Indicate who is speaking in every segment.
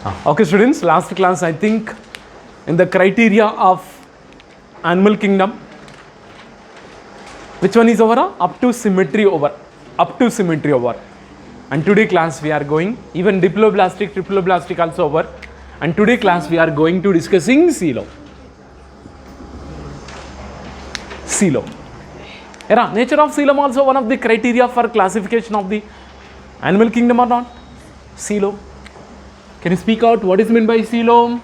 Speaker 1: Okay, students, last class I think in the criteria of animal kingdom, which one is over? Up to symmetry over. Up to symmetry over. And today class we are going, even triploblastic also over. And today class we are going to discussing coelom. Coelom. Nature of coelom also one of the criteria for classification of the animal kingdom or not? Coelom. Can you speak out what is meant by coelom?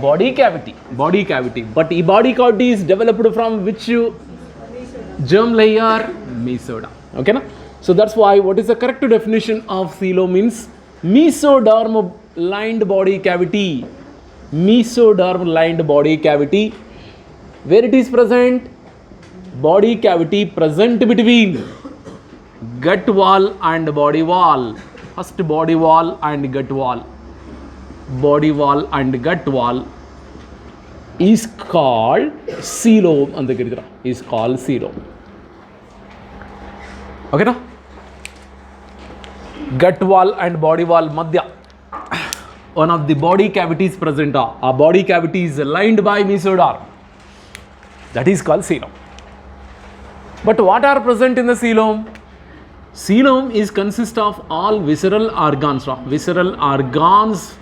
Speaker 1: Body cavity. Body cavity. But the body cavity is developed from which germ layer? Mesoderm. Okay, na? So that's why what is the correct definition of coelom means mesoderm lined body cavity. Mesoderm lined body cavity. Where it is present? Body cavity present between gut wall and body wall. First body wall and gut wall. Body wall and gut wall is called coelom. Is called coelom. Okay, no? Gut wall and body wall madhya, one of the body cavities present. A body cavity is lined by mesoderm. That is called coelom. But what are present in the coelom? Coelom is consist of all visceral organs. Visceral organs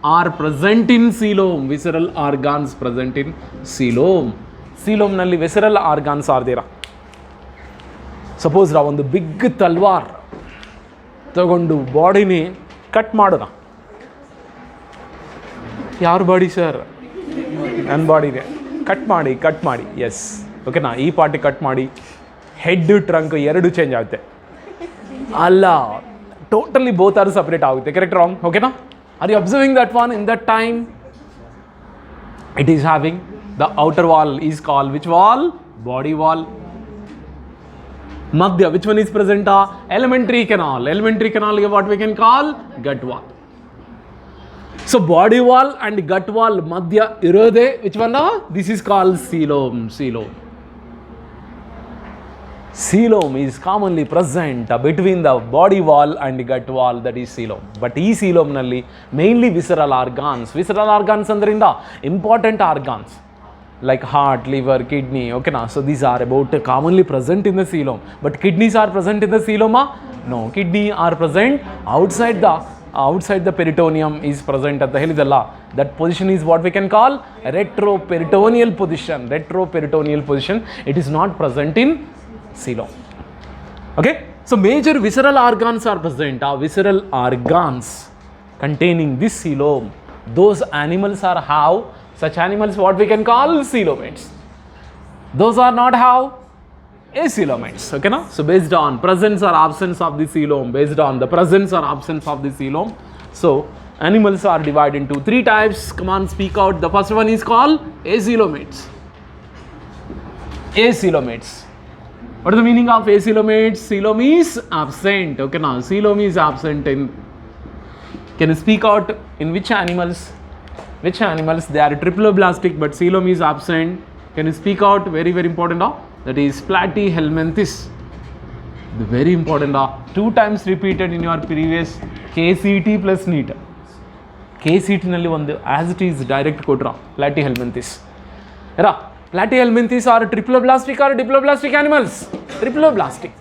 Speaker 1: are present in coelom. Visceral organs present in coelom. Coelom nalli visceral organs are there. Suppose ಒಂದು big ತಲ್ವಾರ್ ತಗೊಂಡು ಬಾಡಿನಿ cut ಮಾಡೋಣ. ಯಾರ body sir? ನನ್ನ ಬಾಡಿನೇ. Cut ಮಾಡಿ S ಓಕೆನಾ. ಈ party cut ಮಾಡಿ head trunk ಎರಡು ಚೇಂಜ್ ಆಗುತ್ತೆ ಅಲ್ಲ, ಟೋಟಲಿ ಬೋತ್ ಆರ್ ಸಪ್ರೇಟ್ ಆಗುತ್ತೆ. Correct wrong? ಓಕೆನಾ? Are you observing that one? In that time it is having the outer wall is called which wall? Body wall. Madhya, which one is present? Elementary canal. Elementary canal is what we can call gut wall. So body wall and gut wall madhya irode, which one? This is called coelom. Coelom. Coelom is commonly present between the body wall and gut wall, that is coelom. But ee coelom nalli mainly visceral organs. Visceral organs andrinda important organs like heart, liver, kidney. Okay na? So these are about commonly present in the coelom. But kidneys are present in the coelom? No, kidney are present outside the peritoneum is present at the helidella. That position is what we can call retroperitoneal position. Retroperitoneal position. It is not present in coelom. Okay, so major visceral organs are present. Visceral organs containing this coelom, those animals are have such animals what we can call coelomates. Those are not have acoelomates. Okay, na? So based on presence or absence of the coelom, based on the presence or absence of the coelom, so animals are divided into three types. Come on, speak out. The first one is called acoelomates. Acoelomates. What is the meaning of acoelomates? Coelom is absent. Okay, now coelom is absent in. Can you speak out in which animals? Which animals? They are triploblastic, but coelom is absent. Can you speak out? Very very important. That is Platyhelminthes. The very important. Two times repeated in your previous KCT plus NEET. KCT nalli ಒಂದು as it is direct ಕೊಟ್ರ Platyhelminthes. Era. Platyhelminthes are triploblastic or diploblastic animals? Triploblastic.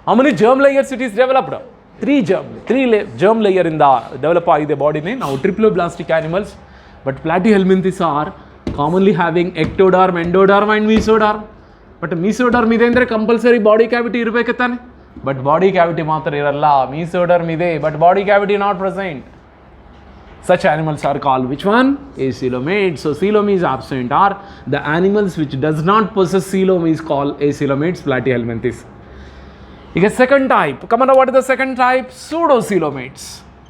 Speaker 1: How many germ layers it is developed? Three germ layer in the develop ಆಗಿದೆ ಬಾಡಿನೇ. Now triploblastic animals, but Platyhelminthes are commonly having ectoderm, endoderm and mesoderm. But mesoderm ಇದೆ ಅಂದರೆ compulsory body cavity ಇರಬೇಕು ತಾನೆ. But body cavity ಮಾತ್ರ ಇರಲ್ಲ. mesoderm ಇದೆ but body cavity not present. Such animals are called which one? Acoelomates. So coelom is absent, or the animals which does not possess coelom is called acoelomates, Platyhelminthes. You get second type. Come on, what is the second type? Pseudocoelomates.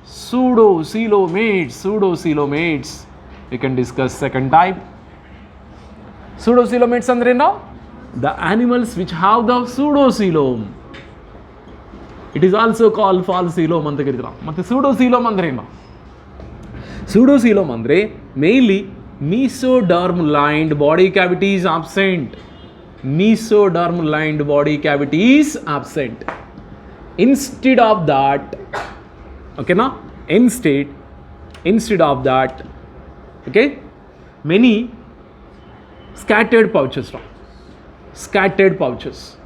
Speaker 1: Pseudocoelomates. We can discuss second type. Pseudocoelomates andre now the animals which have the pseudocoelom. It is also called false coelom anta karitara. Matte pseudocoelom andre now pseudocoelom andre mainly mesoderm lined body cavity is absent. Mesoderm lined body cavity is absent. Instead of that, okay na, instead Instead of that, okay, many scattered pouches, scattered pouches.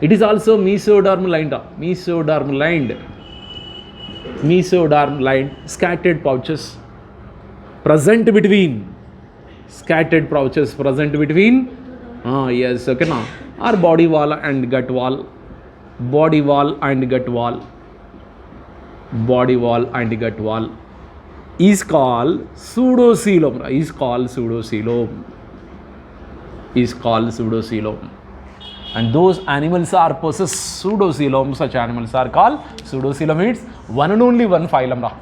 Speaker 1: It is also mesoderm lined, scattered pouches present between, yes, okay, now, or body wall and gut wall, is called pseudocoelom, and those animals are possess pseudocoelom. Such animals are called pseudocoelomids. One and only one phylum.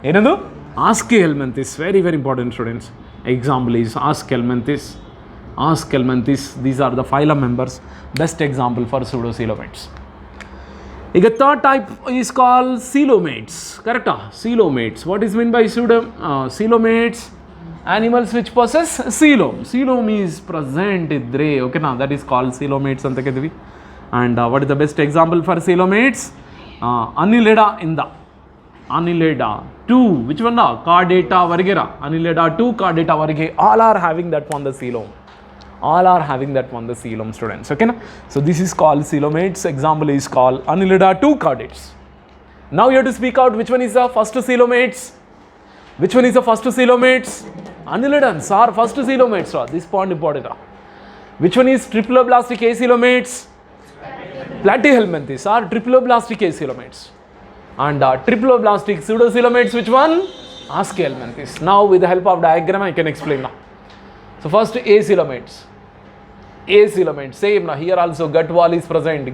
Speaker 1: Enadu? Aschelminthes. Very, very important, students. Example is Aschelminthes. These are the phylum members. Best example for pseudocoelomids. A third type is called coelomates. Correct? Coelomates. What is meant by coelomates? Animals which possess coelom is present idre, okay, now that is called coelomates anta kedivi. And what is the best example for coelomates? Annelida inda, Annelida 2, which one? Chordata varigera, Annelida 2, Chordata varige, all are having that one, the coelom, students, okay, na? So this is called coelomates. Example is called Annelida 2 chordates. Now you have to speak out which one is the first coelomates. Annelidans are first coelomates. This point important. Which one is triploblastic acoelomates? Platyhelminthes are triploblastic acoelomates. And triploblastic pseudocoelomates, which one? Aschelminthes. Now with the help of diagram I can explain now. So first acoelomates. Same now, here also gut wall is present,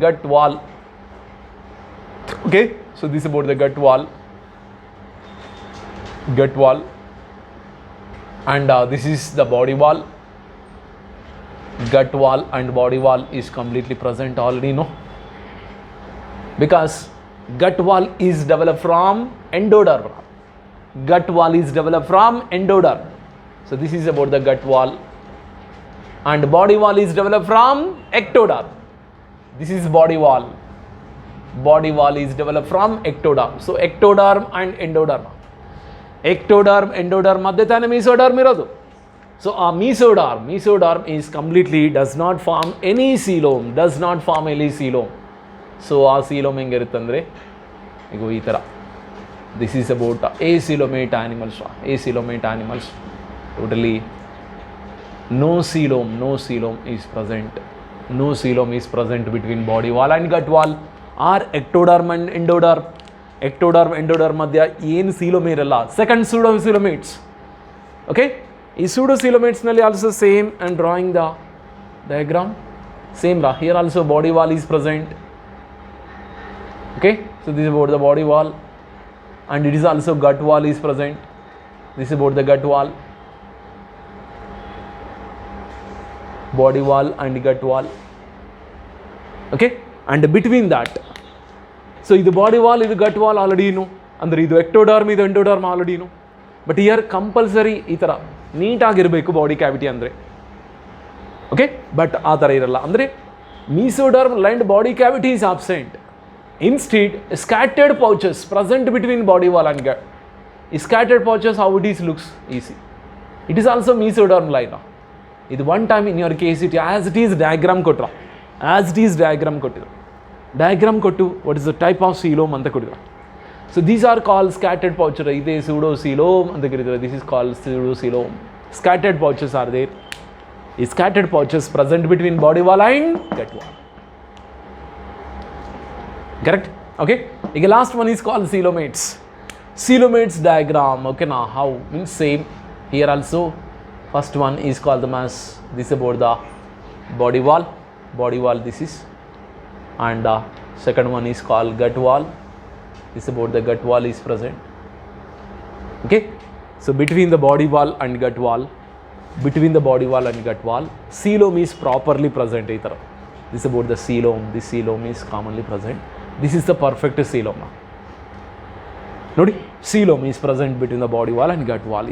Speaker 1: okay, so this is about the gut wall, and this is the body wall. Gut wall and body wall is completely present already, no? Because gut wall is developed from endoderm. So this is about the gut wall. And body wall is developed from ectoderm. This is body wall. Is developed from ectoderm. So ectoderm and endoderm. Endoderm madhyatane mesoderm irodu. So mesoderm is completely does not form any coelom. So coelom hengiruttandre igo ee tara. This is about acoelomate animals. Totally no coelom is present. No coelom is present between body wall and gut wall, or ectoderm and endoderm. Endoderm madhya ಏನು coelom ಇರಲ್ಲ. Second pseudocoelomates. Okay, ಈ pseudocoelomates ನಲ್ಲಿ also same, and drawing the diagram same ra. Here also body wall is present. Okay, so this is about the body wall, and it is also gut wall is present. This is about the gut wall, body wall and gut wall. Okay, and between that, so this body wall, this gut wall already know, and this ectoderm, this endoderm already know. But here compulsory itara neat agirbeku body cavity andre. Okay, but aa tara iralla andre mesoderm lined body cavity is absent. Instead, scattered pouches present between body wall and gut. Scattered pouches, how it is looks easy. It is also mesoderm line. This one time in your case, it as it is diagram kotra. Diagram kotu, what is the type of coelom anta kodira. So these are called scattered pouches. Ide pseudocoelom anta kodira. This is called pseudocoelom. Scattered pouches are there. Scattered pouches present between body wall and gut wall. Correct? Okay. The last one is called coelomates. Coelomates diagram. Okay, now how? Means same. Here also, first one is called the mass. This is about the body wall. This is, and second one is called gut wall. This is about the gut wall is present. Okay. So between the body wall and gut wall, coelom is properly present. This is about the coelom. This coelom is commonly present. This is the perfect coelom. Nodi, coelom is present between the body wall and gut wall.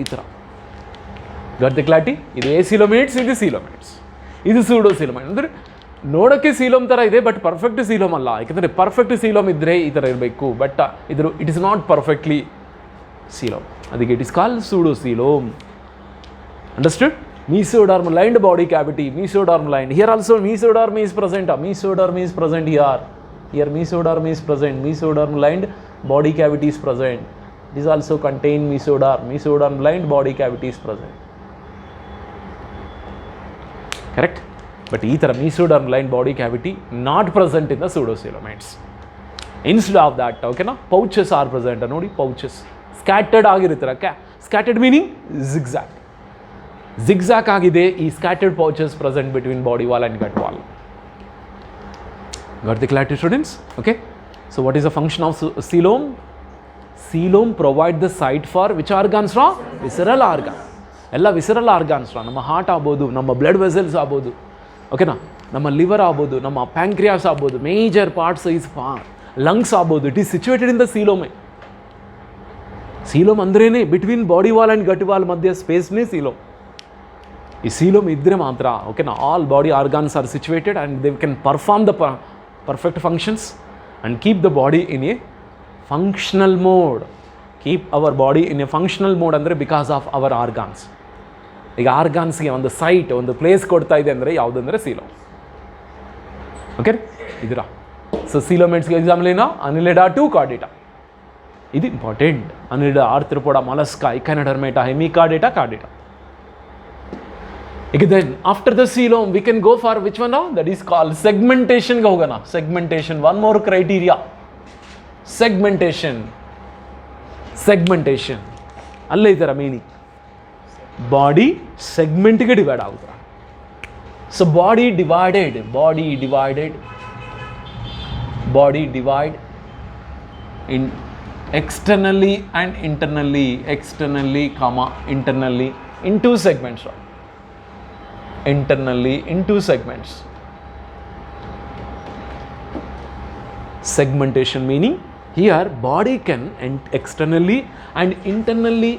Speaker 1: Got the clarity? This is acoelomates, this is coelomates. This is pseudocoelom. ನೋಡೋಕ್ಕೆ coelom ಥರ ಇದೆ, but perfect coelom ಅಲ್ಲ. ಯಾಕಂದರೆ perfect coelom ಇದ್ದರೆ ಈ ಥರ ಇರಬೇಕು, but it is not perfectly coelom. ಅದಕ್ಕೆ it is call pseudocoelom. Understood? Mesoderm lined body cavity, mesoderm lined. Here also mesoderm is present. Mesoderm is present here. Here mesoderm is present. Mesoderm lined body cavity is present. This also contain mesoderm. Mesoderm lined body cavity is present. Correct? But either mesoderm lined body cavity not present in the pseudocoelomates. Instead of that, okay na, pouches are present. Nodi pouches scattered ಆಗಿರುತ್ತಲ್ಲ. Scattered meaning zigzag. Zigzag ಆಗಿದೆ ಈ scattered pouches present between body wall and gut wall. Got the clarity, students? Okay. So what is the function of coelom? Coelom provide the site for which organs ra? Visceral organ. ಎಲ್ಲ visceral organs ರಾ. ನಮ್ಮ heart ಆಗ್ಬೋದು, ನಮ್ಮ blood vessels ಆಗ್ಬೋದು, ಓಕೆನಾ, ನಮ್ಮ liver ಆಗ್ಬೋದು, ನಮ್ಮ pancreas ಆಗ್ಬೋದು, ಮೇಜರ್ ಪಾರ್ಟ್ಸ್ ಈಸ್ ಲಂಗ್ಸ್ ಆಗ್ಬೋದು. It is situated in the coelom. Coelom ಅಂದ್ರೇ between body wall and gut wall ಮಧ್ಯೆ ಸ್ಪೇಸ್ನೇ ಸೀಲೋಮ್. ಈ ಸೀಲೋಮ್ ಇದ್ದರೆ ಮಾತ್ರ, ಓಕೆನಾ, all body organs are situated and they can perform the perfect functions and keep the body in a functional mode. Keep our body in a functional mode ಅಂದರೆ because of our organs. ಈಗ ಆರ್ಗಾನ್ಸ್ಗೆ ಒಂದು site, ಒಂದು place ಕೊಡ್ತಾ ಇದೆ ಅಂದರೆ ಯಾವುದಂದರೆ coelom. Okay, ಇದರ ಸೊ ಸೀಲೋಮೇಟ್ಸ್ಗೆ ಎಕ್ಸಾಂಪಲ್ ಏನೋ ಅನಿಲಿಡಾ ಟು ಕಾರ್ಡಿಟಾ. ಇದು important. Annelida, Arthropoda, Mollusca, Echinodermata, Hemichordata, Chordata. ಈಗ then after the coelom we can go for which one? That is called ಸೆಗ್ಮೆಂಟೇಷನ್ಗೆ ಹೋಗೋಣ. Segmentation, one more criteria, segmentation. Segmentation ಅಲ್ಲೇ ಇದರ meaning body ಸೆಗ್ಮೆಂಟ್ಗೆ divide ಆಗುತ್ತಾ. So body divide in externally and internally, externally comma internally in two segments, internally in two segments. Segmentation meaning here body can externally and internally,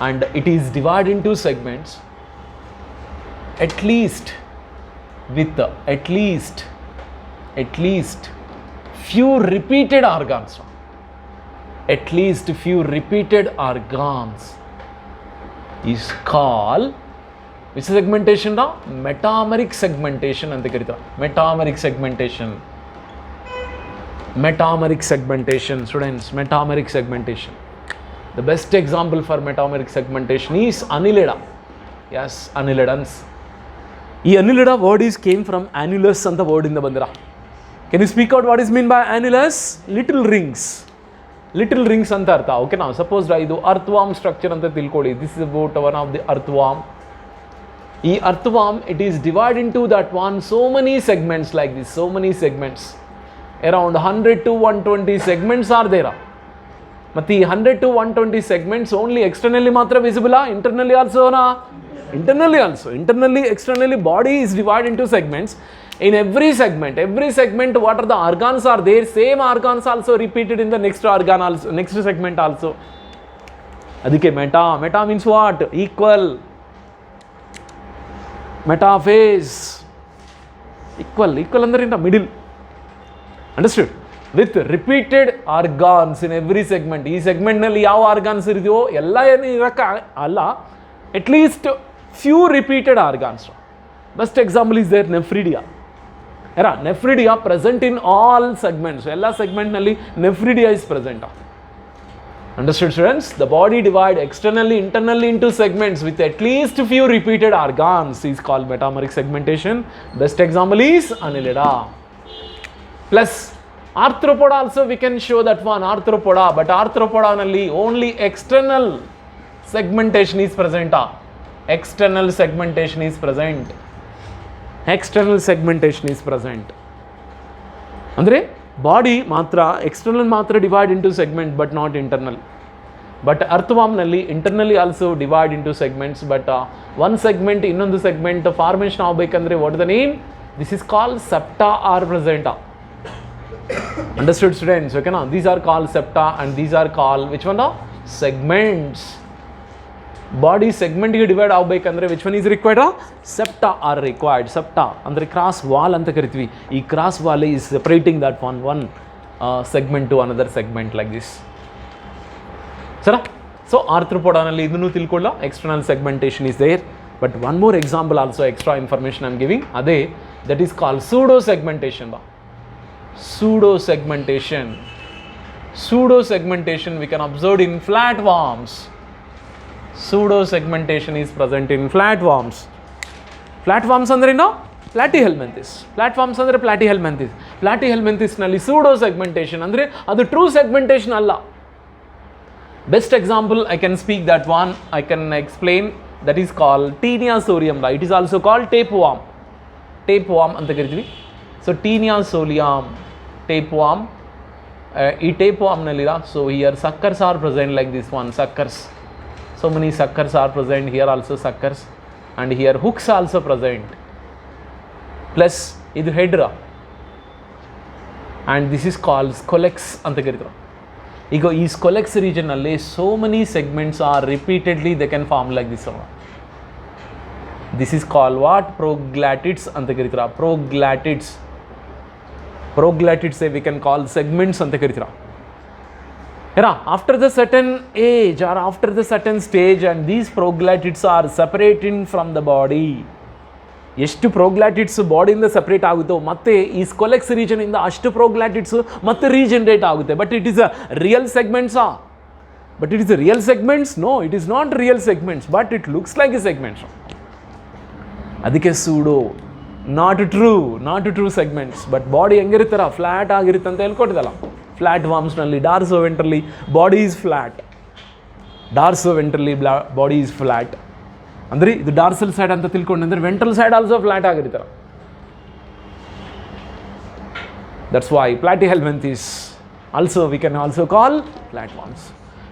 Speaker 1: and it is divided into segments at least with at least few repeated organs. At least few repeated organs is called which segmentation now? Metameric segmentation ante karita. Metameric segmentation students, metameric segmentation. The best example for metameric segmentation is annelida. Yes, annelidans. Ee annelida word is came from annulus anta word inda bandira. Can you speak out what is mean by annulus? Little rings ಅಂತ ಅರ್ಥ. Okay, ನಾವು suppose ಇದು ಅರ್ಥವಾಮ್ structure ಅಂತ ತಿಳ್ಕೊಳ್ಳಿ. This is about one of the earthworm. ಈ earthworm it is divide into that one so many segments like this, so many segments, around 100 to 120 segments are there. ಮತ್ತು ಈ 100 to 120 segments only externally ಮಾತ್ರ visible, internally ಆಲ್ಸೋನಾ? Internally also. Internally, externally, body is divided into segments. In every segment, what are the organs are there? Same organs also repeated in the next organ also, next segment also. Adike meta means what? Equal. Metaphase. Equal andre in the middle. Understood? With repeated organs in every segment. Ee segment nalli yav organs iridyo ella ಏನು ಇರಕ್ಕೆ ಅಲ್ಲ, at least few repeated organs. Best example is there nephridia. Nephridia present in all segments. Ella segment nalli nephridia is present. Understood, students? The body divide externally, internally into segments with at least few repeated organs is called metameric segmentation. Best example is annelida. Plus arthropoda also we can show that one, arthropoda, but arthropoda nalli only external segmentation is present. External segmentation is present. ಅಂದರೆ body ಮಾತ್ರ external ಮಾತ್ರ divide into segment but not internal. But ಅರ್ಥವಾಮ್ನಲ್ಲಿ internally also divide into segments, but one segment ಇನ್ನೊಂದು segment formation ಆಗಬೇಕಂದ್ರೆ what the name? This is called septa are present. Understood students? ಓಕೆನಾ? These are called septa and these are called which one? Segments. Body ಸೆಗ್ಮೆಂಟ್ಗೆ divide ಆಗಬೇಕಂದ್ರೆ which one is required? Septa are required. Septa ಅಂದರೆ cross wall ಅಂತ ಕರಿತೀವಿ. ಈ cross wall is separating that one segment to another segment like this. ಸರ so ಆರ್ಥ್ರೋಪೋಡಾನಲ್ಲಿ ಇದನ್ನು ತಿಳ್ಕೊಳ್ಳ, external segmentation is there. But one more example also, extra information I am giving, ಅದೇ that is called pseudo segmentation. Pseudo segmentation. Pseudo segmentation we can observe in flatworms. Pseudo segmentation is present in flatworms. Flatworms andre no platyhelminthes. Flatworms andre platyhelminthes. Platyhelminthes nalli pseudo segmentation andre adu true segmentation alla. Best example I can speak that one, I can explain, that is called Taeniasolium. It is also called tapeworm. Tapeworm anta karitivi. So Taeniasolium, tapeworm, ಈ tapeworm nallira, so here suckers are present like this one, suckers. So many suckers are present here, also suckers, and here hooks also present. Plus idu head ra, and this is called scolex anta karitaru. Igo ee scolex region nalli so many segments are repeatedly they can form like this one. This is called what? Proglatids anta karitaru. Proglatids. Proglatids we can call segments anta karitira. After the certain age or after the certain stage, and these proglatids are separating from the body. ಎಷ್ಟು ಪ್ರೋಗ್ಲಾಟಿಡ್ಸ್ ಬಾಡಿಯಿಂದ separate ಆಗುತ್ತೋ ಮತ್ತೆ ಈ ಸ್ಕೊಲೆಕ್ಸ್ region ಇಂದ ಅಷ್ಟು ಪ್ರೋಗ್ಲಾಟಿಡ್ಸ್ ಮತ್ತೆ regenerate ಆಗುತ್ತೆ. But it is a real ಸೆಗ್ಮೆಂಟ್ಸಾ? But it is a real segments? No, it is not real segments, but it looks like a segments. ಅದಕ್ಕೆ pseudo, not true segments. But body ಹೆಂಗಿರ್ತಾರ, flat ಆಗಿರುತ್ತೆ ಅಂತ ಹೇಳ್ಕೊಟ್ಟಿದ್ದಲ್ಲ. Flat ವಾಮ್ಸ್ನಲ್ಲಿ dorsoventrally body is flat, dorsoventrally body is flat ಅಂದರೆ ಇದು dorsal side ಅಂತ ತಿಳ್ಕೊಂಡ್ರೆ ವೆಂಟ್ರಲ್ ಸೈಡ್ ಆಲ್ಸೋ ಫ್ಲ್ಯಾಟ್ ಆಗಿರ್ತಾರೆ. That's why Platyhelminthes also we can also call ಫ್ಲ್ಯಾಟ್ವಾರ್ಮ್ಸ್.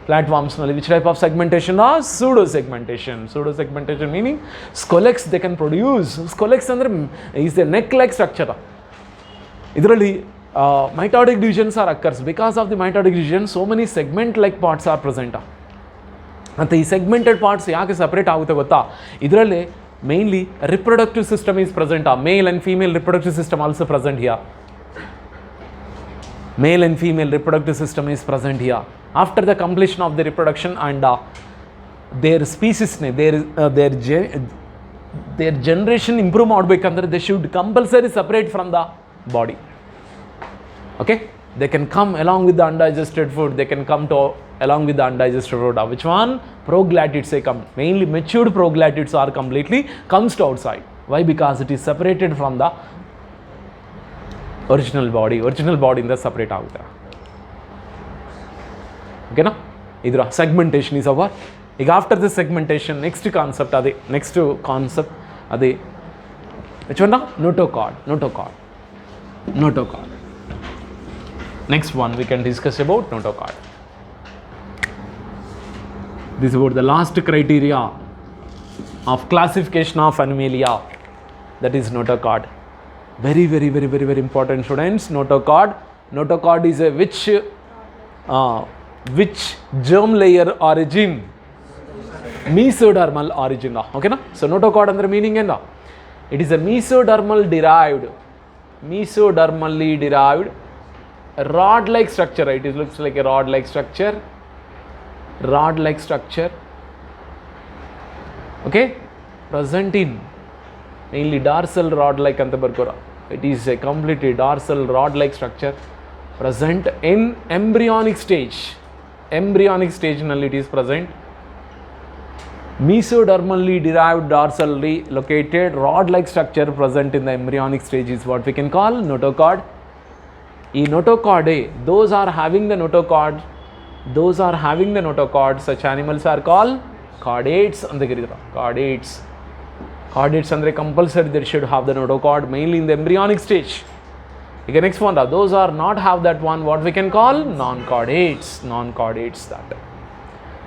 Speaker 1: Flatwormsನಲ್ಲಿ which type of segmentation are? Pseudo segmentation. Pseudo segmentation meaning scolex they can produce. Scolex ಅಂದರೆ is a neck like structure. ಇದರಲ್ಲಿ mitotic divisions are occurs. Because of the mitotic division so many segment like parts are present. ಮತ್ತು ಈ segmented parts ಯಾಕೆ separate ಆಗುತ್ತೆ ಗೊತ್ತಾ? ಇದರಲ್ಲಿ mainly reproductive system is present. Male and female reproductive system also present here. Male and female reproductive system is present here. After the completion of the reproduction and their species, their generation improve ಮಾಡಬೇಕಂದ್ರೆ they should compulsory separate from the body. Okay? They can come along with the undigested food. They can come to along with the undigested food. Which one? Proglatids they come. Mainly matured proglatids are completely comes to outside. Why? Because it is separated from the original body ಇಂದ separate ಆಗುತ್ತೆ. ಓಕೆನಾ? ಇದರ segmentation is over. ಈಗ after the segmentation next concept ಅದೇ which one? Notochord. Next one we can discuss about notochord. This is about the last criteria of classification of Animalia, that is notochord. Very important students. Notochord is a which germ layer origin? Mesodermal origin. Okay na? So notochord andre meaning enda? It is a mesodermally derived rod like structure, right? It looks like a rod like structure. Okay, present in mainly dorsal rod like anta barkora. It is a completely dorsal rod like structure present in embryonic stage nalli it is present. Mesodermally derived dorsally located rod like structure present in the embryonic stage is what we can call notochord. ಈ notochord, those are having the notochord, such animals are called chordates ಅಂತ ಕರೀತಾರೆ. Chordates ಅಂದರೆ compulsory they should have the notochord mainly in the embryonic stage. ಈಗ next one, those are not have that one, what we can call non-chordates that.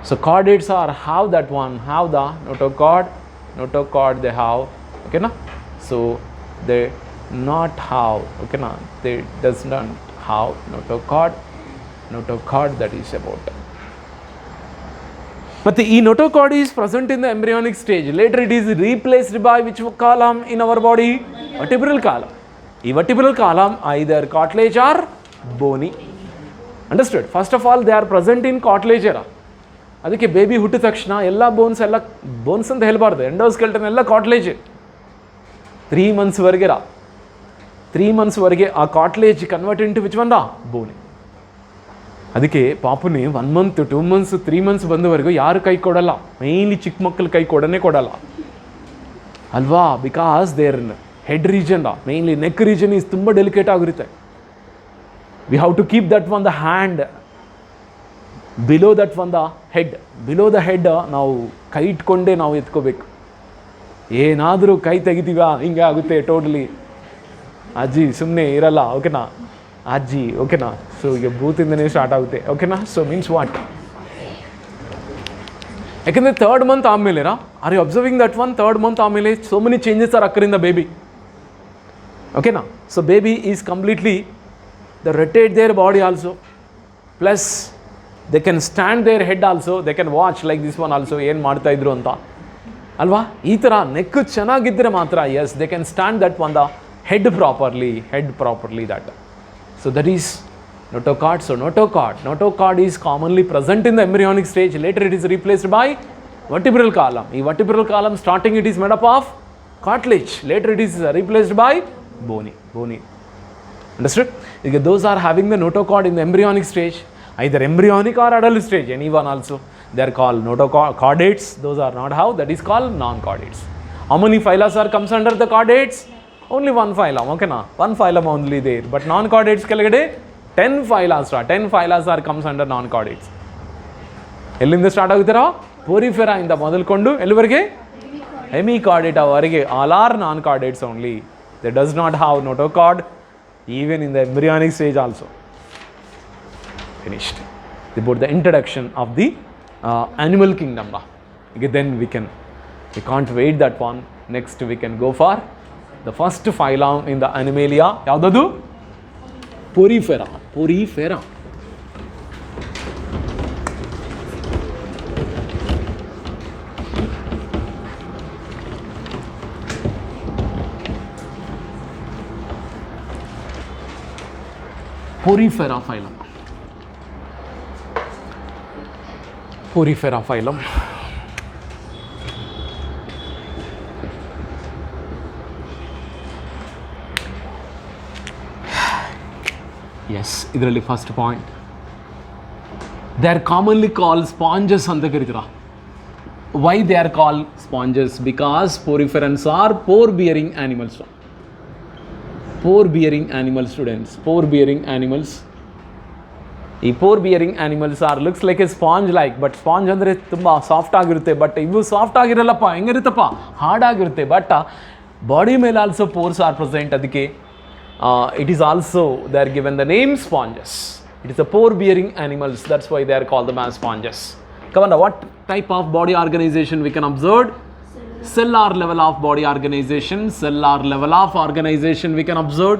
Speaker 1: So chordates are have that one, have the notochord they have, okay na? So they not have, okay na? They does not have notochord that is about. But the notochord is present in the embryonic stage. Later it is replaced by which column in our body? Vertebral column. This vertebral column either cartilage or bony. Understood? First of all, they are present in cartilage. ಅದಕ್ಕೆ baby ಹುಟ್ಟಿದ ತಕ್ಷಣ ಎಲ್ಲ bones ಅಂತ ಹೇಳ್ಬಾರ್ದು, ಎಂಡೋಸ್ಕೆಲ್ಟನ್ ಎಲ್ಲ cartilage. 3 ಮಂತ್ಸ್ವರೆಗೆ ಆ cartilage convert into which one bone. ಅದಕ್ಕೆ ಪಾಪುನಿ 1 month 2 months 3 months ಬಂದವರೆಗೂ ಯಾರು ಕೈ ಕೊಡಲ್ಲ, ಮೈನ್ಲಿ ಚಿಕ್ಕ ಮಕ್ಕಳು ಕೈ ಕೊಡಲ್ಲ ಅಲ್ವಾ. Because their head region, mainly neck region is ತುಂಬ ಡೆಲಿಕೇಟ್ ಆಗಿರುತ್ತೆ. We have to keep that one the hand below that one the head. Below the head ನಾವು ಕೈ ಇಟ್ಕೊಂಡೇ ನಾವು ಎತ್ಕೋಬೇಕು. ಏನಾದರೂ ಕೈ ತೆಗಿತೀವ ಹಿಂಗೆ ಆಗುತ್ತೆ ಟೋಟಲಿ. ಅಜ್ಜಿ ಸುಮ್ಮನೆ ಇರಲ್ಲ, ಓಕೆನಾ ಅಜ್ಜಿ, ಓಕೆನಾ. ಸೊ ಈಗ ಬೂತಿಂದನೇ ಸ್ಟಾರ್ಟ್ ಆಗುತ್ತೆ, ಓಕೆನಾ. ಸೊ ಮೀನ್ಸ್ ವಾಟ್, ಯಾಕೆಂದರೆ 3rd month ಆದಮೇಲೆ are you observing that one? 3rd month ಆದಮೇಲೆ ಸೋ ಮೆನಿ ಚೇಂಜಸ್ ಆರ್ ಅಕ್ಕರಿಂದ ಬೇಬಿ, ಓಕೆನಾ. So baby is completely the rotate their body also, plus they can stand their head also, they can watch like this one also, ಏನು ಮಾಡ್ತಾ ಇದ್ರು ಅಂತ ಅಲ್ವಾ. ಈ ಥರ ನೆಕ್ ಚೆನ್ನಾಗಿದ್ದರೆ ಮಾತ್ರ, as they can stand that one the head properly that. So that is notochord. So notochord is commonly present in the embryonic stage. Later it is replaced by vertebral column. ಈ vertebral column starting it is made up of cartilage. Later it is replaced by bony. Understood? Those are having the notochord in the embryonic stage, either embryonic or adult stage, anyone also. They are called notochordates. Those are not how, that is called non-chordates. How many phyla comes under the chordates? Only 1 phylum, okay na? 1 phylum only there. But non-chordates ಕೆಳಗಡೆ 10 phyla are comes under non-chordates. ಎಲ್ಲಿಂದ start ಆಗುತ್ತಾರ? Porifera ಇಂದ ಮೊದಲುಕೊಂಡು ಎಲ್ಲಿವರೆಗೆ? ಹೆಮಿಕಾರ್ಡೇಟಾ ವರೆಗೆ. All are non-chordates only. They does not have notochord even in the embryonic stage also. Finished. About the introduction of the animal kingdom. Then we can't wait that one. Next we can go for the first phylum in the Animalia. Yavudadu? Porifera. Porifera. Porifera phylum. Porifera phylum. Yes, ಇದರಲ್ಲಿ first point, they are commonly call sponges ಅಂತ ಕರೀತೀರ. Why they are call sponges? Because poriferans are pore bearing animals. Pore bearing animal students, pore bearing animals. ಈ pore bearing animals are looks like a sponge like, but sponge ಅಂದರೆ ತುಂಬ soft ಆಗಿರುತ್ತೆ. But ಇವು soft ಆಗಿರಲ್ಲಪ್ಪ, ಹೆಂಗಿರುತ್ತಪ್ಪ, hard ಆಗಿರುತ್ತೆ. But body ಮೇಲೆ also pores are present. ಅದಕ್ಕೆ it is also, they are given the name sponges. It is a pore bearing animals, that's why they are called them as sponges. Come on, what type of body organization we can observe? Cellular level of body organization. Cellular level of organization we can observe.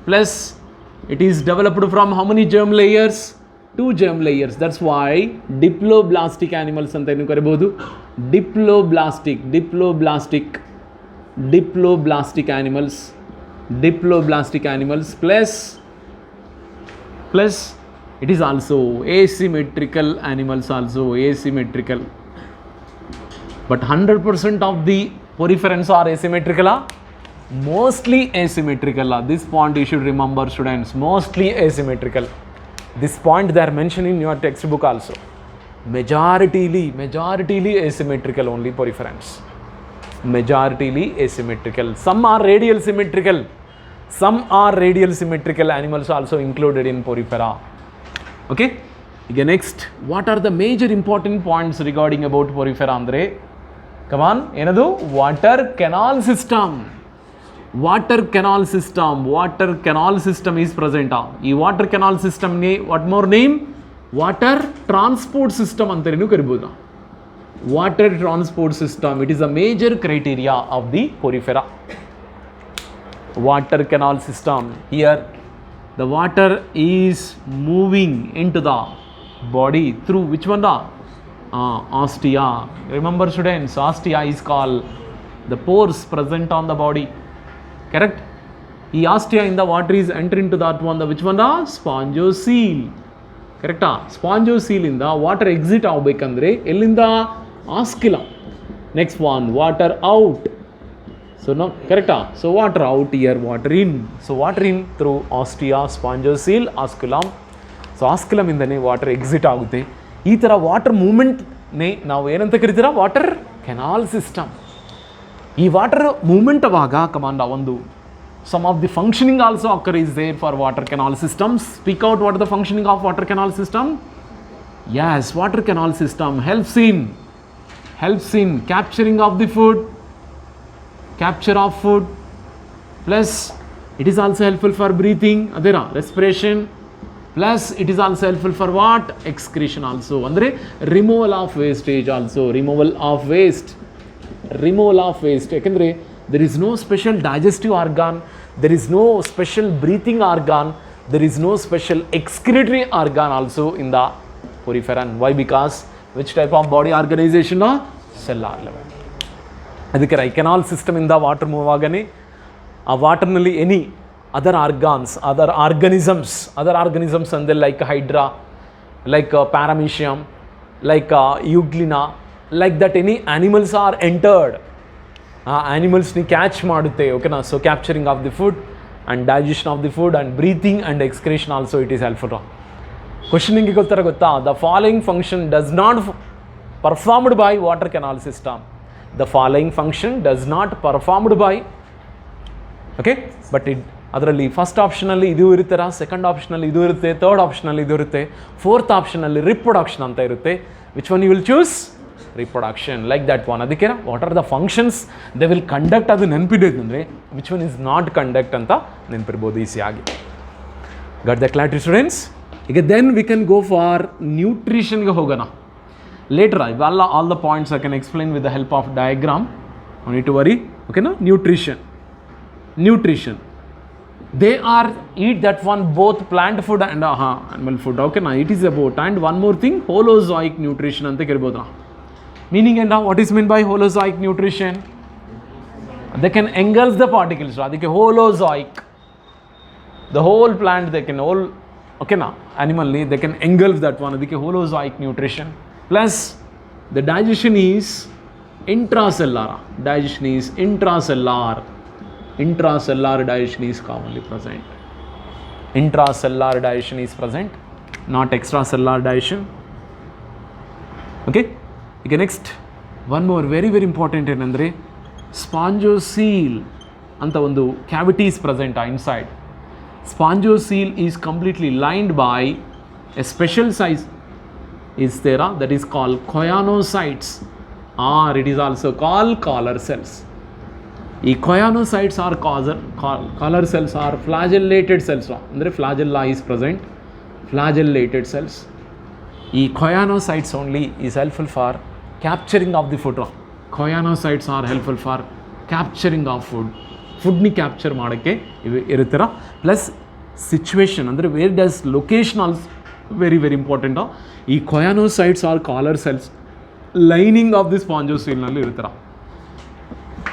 Speaker 1: Plus it is developed from how many germ layers? 2 germ layers. That's why diploblastic animals anta enu karibodu. Diploblastic animals. Plus it is also asymmetrical animals, also asymmetrical. But 100% of the poriferans are asymmetrical. Mostly asymmetrical. This point you should remember, students. Mostly asymmetrical. This point they are mentioned in your textbook also. Majoritarily asymmetrical only poriferans. Majoritarily asymmetrical. Some are radial symmetrical animals also included in porifera. Okay. Again, next, what are the major important points regarding about porifera andre? Come on, enadu? Water canal system. Water canal system is present. Ee water canal system ne what more name? Water transport system antarenu karibodu. Water transport system, it is a major criteria of the porifera. Water canal system, here the water is moving into the body through which one? ostia. Remember students, ostia is called the pores present on the body, correct? ಈ ostia ಇಂದ water is enter into that one, the which one the spongocoel, ಕರೆಕ್ಟಾ? ಸ್ಪಾಂಜೋಸೀಲಿಂದ water exit ಆಗಬೇಕಂದ್ರೆ ಎಲ್ಲಿಂದ? Osculum. Next one water out. So no, ಕರೆಕ್ಟಾ? So water out, here water in. So water in through ostia, spongocoel, osculum. So ಆಸ್ಕ್ಯುಲಮಿಂದನೇ water exit ಆಗುತ್ತೆ. ಈ ಥರ water ಮೂಮೆಂಟ್ನೇ ನಾವು ಏನಂತ ಕರಿತೀರಾ? Water canal system. ಈ ವಾಟರ್ ಮೂಮೆಂಟ್ ಅವಾಗ ಕಮಾಂಡ ಒಂದು some of the functioning also occur is there for water canal systems. Speak out what is the functioning of water canal system. Yes, water canal system helps in capturing of the food, capture of food, plus it is also helpful for breathing, adera respiration, plus it is also helpful for what? Excretion also, andre removal of wastage also, removal of waste. Yakandre there is no special digestive organ, there is no special breathing organ, there is no special excretory organ also in the poriferan. Why? Because which type of body organization? Cellular level. ಅದಕ್ಕೆ ರೈ canal system ಇಂದ water move ಆಗನೆ ಆ ವಾಟರ್ನಲ್ಲಿ any other organisms ಅಂದರೆ like Hydra, like Paramecium, like Euglena, like that any animals are entered. ಆ ಆ್ಯನಿಮಲ್ಸ್ನಿ catch ಮಾಡುತ್ತೆ, ಓಕೆನಾ? So capturing of the food and digestion of the food and breathing and excretion also it is helpful. Questioning ಗೊತ್ತಾ? The following function does not performed by water canal system. The following function does not performed by, okay? But ಅದರಲ್ಲಿ first ಆಪ್ಷನಲ್ಲಿ ಇದು ಇರುತ್ತೀರಾ, second ಆಪ್ಷನಲ್ಲಿ ಇದು ಇರುತ್ತೆ, third ಆಪ್ಷನಲ್ಲಿ ಇದು ಇರುತ್ತೆ, fourth ಆಪ್ಷನಲ್ಲಿ reproduction ಅಂತ ಇರುತ್ತೆ. Which one you will choose? reproduction, like that one. ಅದಕ್ಕೆ what are the functions they will conduct ಅದು ನೆನಪಿಡೋದು ಅಂದರೆ which one is not conduct ಅಂತ ನೆನಪಿರ್ಬೋದು ಈಸಿಯಾಗಿ. Got the clarity students? ಈಗ then we can go for nutritionಗೆ ಹೋಗೋಣ. Later ಇವೆಲ್ಲ all the points I can explain with the help of diagram. No need to worry. Okay, no? Nutrition. They are eat that one both plant food and animal food. Okay, now it is about, and one more thing, holozoic nutrition ಅಂತ ಕರಿಬೋದು ನಾ. Meaning and what is meant by holozoic nutrition? They can engulf the particles. ಅದಕ್ಕೆ holozoic, the whole plant they can all, okay na, animally they can engulf that one. ಅದಕ್ಕೆ holozoic nutrition. Plus the digestion is intracellular. Intracellular digestion is commonly present. Intracellular digestion is present, not extracellular digestion. Okay. ಈಗ next one more very important ಏನಂದರೆ spongocoel ಅಂತ ಒಂದು cavity is present inside. Spongocoel is completely lined by a special size is ದೇರಾ that is called choanocytes, or it is also called collar cells. ಈ choanocytes R collar cells are flagellated cells, ಅಂದರೆ flagella is present, flagellated cells. ಈ choanocytes only is helpful for capturing of the food. Choanocytes are helpful for capturing of ಫುಡ್ನಿ capture ಮಾಡೋಕ್ಕೆ ಇವು ಇರುತ್ತೀರ. Plus situation ಅಂದರೆ where does location also very important. ಈ choanocytes R collar cells lining of the ಸ್ಪಾಂಜೋಸೀಲ್ನಲ್ಲಿ ಇರ್ತೀರ.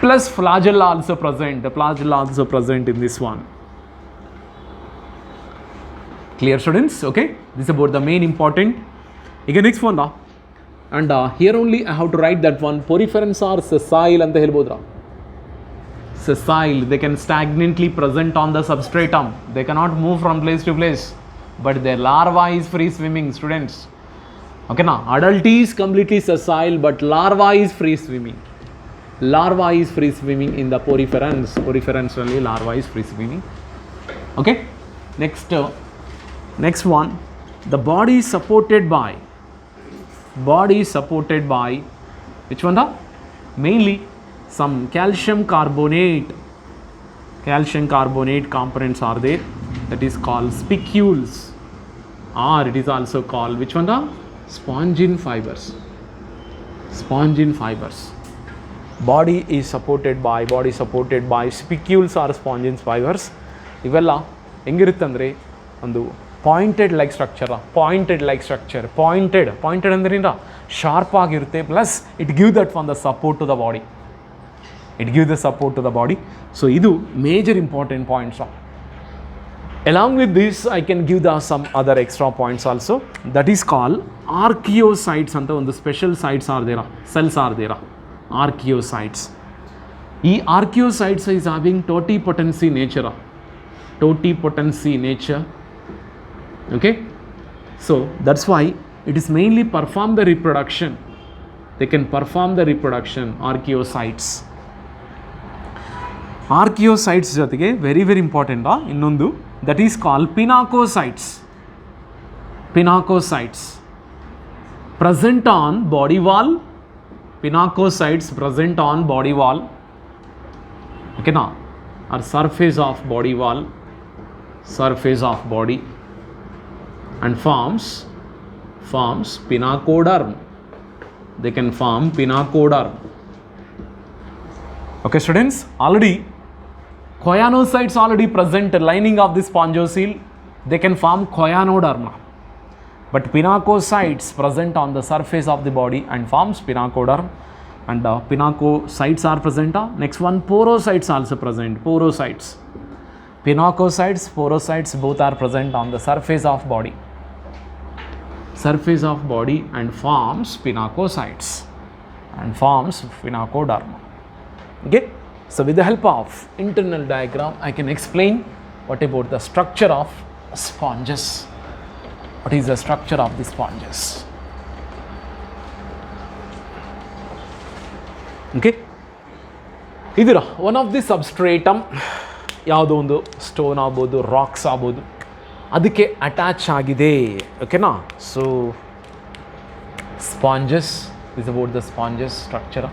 Speaker 1: Plus flagella also present in this one. Clear students? Okay, this is about the main important. Again, next one and here only I have to write that one. Poriferans are sessile anta helbodra. Sessile, they can stagnantly present on the substratum. They cannot move from place to place, but their larva is free swimming, students. Okay, now adult is completely sessile, but larva is free swimming. In the poriferans only larva is free swimming. Okay, next one, the body is supported by which one? Mainly some calcium carbonate components are there, that is called spicules, or it is also called which one? Spongin fibers. Body is supported by spicules or spongin fibers. ಇವೆಲ್ಲ ಹೆಂಗಿರುತ್ತಂದರೆ ಒಂದು pointed like structure ಅಂದ್ರೇನ, sharp ಆಗಿರುತ್ತೆ, plus it give that one the support to the body. It give the support to the body. So ಇದು major important points. Along with this, I can give the some other extra points also. That is called archaeocytes anta ಒಂದು special sites are ದೇರ, cells are ದೇರ, archaeocytes. ಈ archaeocytes is having totipotency nature. Totipotency nature. Okay? So that's why it is mainly perform the reproduction. They can perform the reproduction, archaeocytes. Archaeocytes ಜೊತೆಗೆ very very important ಇನ್ನೊಂದು, that is called pinacocytes. Pinacocytes present on body wall. Pinacocytes present on body wall, okay na, or surface of body wall, surface of body, and forms pinacoderm. They can form pinacoderm. Okay students, already choanocytes already present lining of the spongiocele, they can form choanoderma. But pinacocytes present on the surface of the body and forms pinacoderm. And pinacocytes are present. Next one, porocytes also present. Porocytes, pinacocytes, porocytes both are present on the surface of body. Surface of body and forms pinacocytes and forms pinacoderma. Okay. So with the help of internal diagram, I can explain what about the structure of sponges. What is the structure of the sponges? Okay. ಇದರ one of the ಸಬ್ಸ್ಟ್ರೇಟಮ್ ಯಾವುದೋ ಒಂದು stone ಆಗ್ಬೋದು, racks ಆಗ್ಬೋದು, ಅದಕ್ಕೆ attach ಆಗಿದೆ. ಓಕೆನಾ? So sponges is about the sponges structure.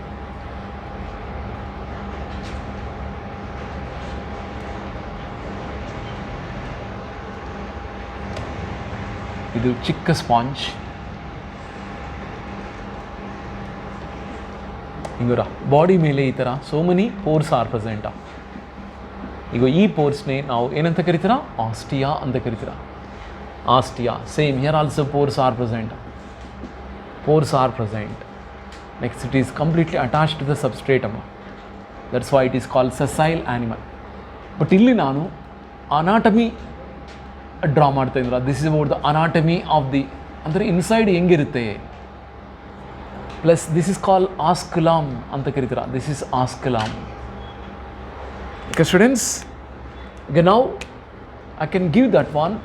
Speaker 1: ಇದು ಚಿಕ್ಕ ಸ್ಪಾಂಜ್. ಹಿಂಗರ ಬಾಡಿ ಮೇಲೆ ಈ ಥರ so many pores are present. ಈಗ ಈ ಪೋರ್ಸ್ನೇ ನಾವು ಏನಂತ ಕರಿತೀರ? ಆಸ್ಟಿಯಾ ಅಂತ ಕರಿತೀರ. Ostia. Same here also pores are present. Pores are present. Next, it is completely attached to the substratum. That's why it is called sessile animal. But ಇಲ್ಲಿ ನಾನು anatomy ಡ್ರಾ ಮಾಡ್ತಾ ಇದ್ದೀರ. This is about the anatomy of the, ಅಂದರೆ inside ಹೆಂಗಿರುತ್ತೆ. Plus this is call osculum ಅಂತ ಕರಿತೀರ. This is osculum. Okay students, ಈಗ ನಾವು I can give that one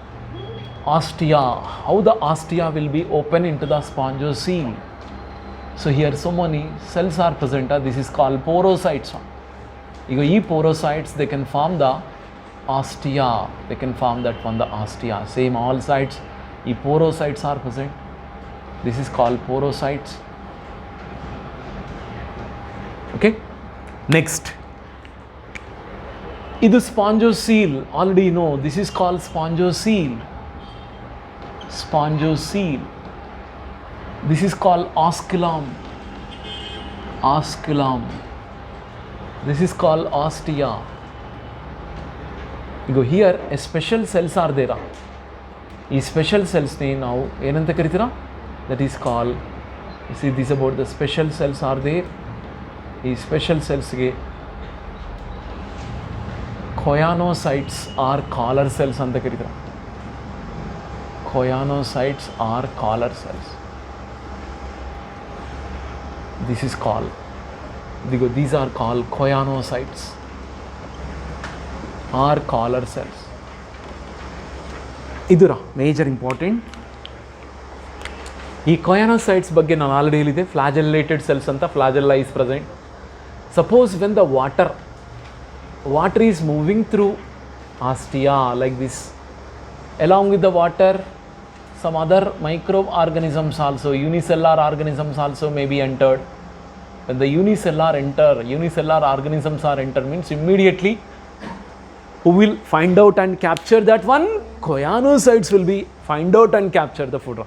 Speaker 1: ostia. How the ostia will be open into the spongiocele. So here so many cells are present. This is called porocytes. ಈಗ ಈ porocytes, they can form the ostia. They can form that one, the ostia. Same all sides. ಈ porocytes are present. This is called porocytes. Okay. Next, ಇದು spongiocele. Already know this is called spongiocele. Spongiocele. This is called osculum. Osculum. This is called ostia. You go here, a special cells are there. These special cells ne now ಏನಂತ ಕರಿತೀರಾ? That is called, you see this about the special cells are there. These special cells ಗೆ choanocytes are collar cells ಅಂತ ಕರಿತೀರಾ. Choanocytes are collar cells. This is called, these are called choanocytes are collar cells. ಇದರ major important. ಈ choanocytes ಬಗ್ಗೆ ನಾನು already ಹೇಳಿದೆ. ಫ್ಲಾಜೆಲ್ಲೇಟೆಡ್ cells ಅಂತ. Flagella is present. Suppose when the water is moving through ostia like this, along with the water some other microorganisms also, unicellular organisms also may be entered. When the unicellular organisms are entered means immediately who will find out and capture that one? Choanocytes will be find out and capture the food.